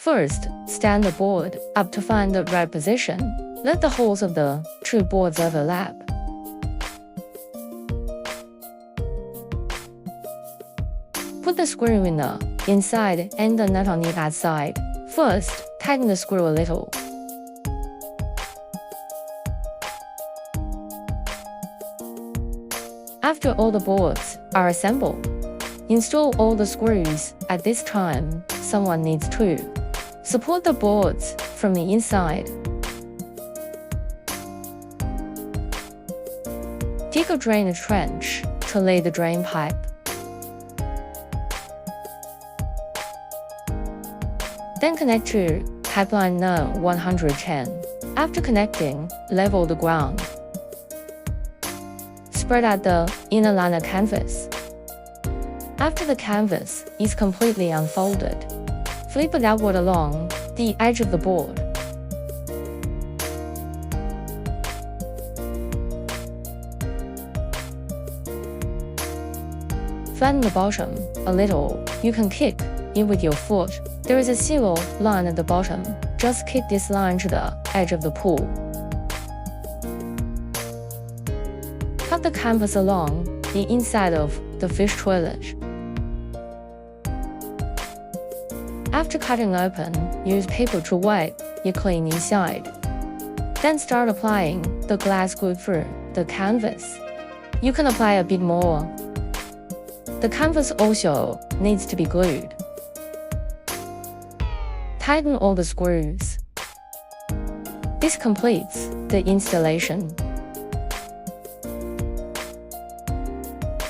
First, stand the board up to find the right position. Let the holes of the two boards overlap. Put the screw in the inside and the nut on the outside. First, tighten the screw a little. After all the boards are assembled, install all the screws. At this time, someone needs to support the boards from the inside. Dig or drain a trench to lay the drain pipe. Then connect to pipeline No. 110. After connecting, level the ground. Spread out the inner liner canvas. After the canvas is completely unfolded, flip it outward along the edge of the board. Flatten the bottom a little. You can kick it with your foot. There is a zero line at the bottom. Just kick this line to the edge of the pool. Cut the canvas along the inside of the fish toilet. After cutting open, use paper to wipe your clean inside. Then start applying the glass glue through the canvas. You can apply a bit more. The canvas also needs to be glued. Tighten all the screws. This completes the installation.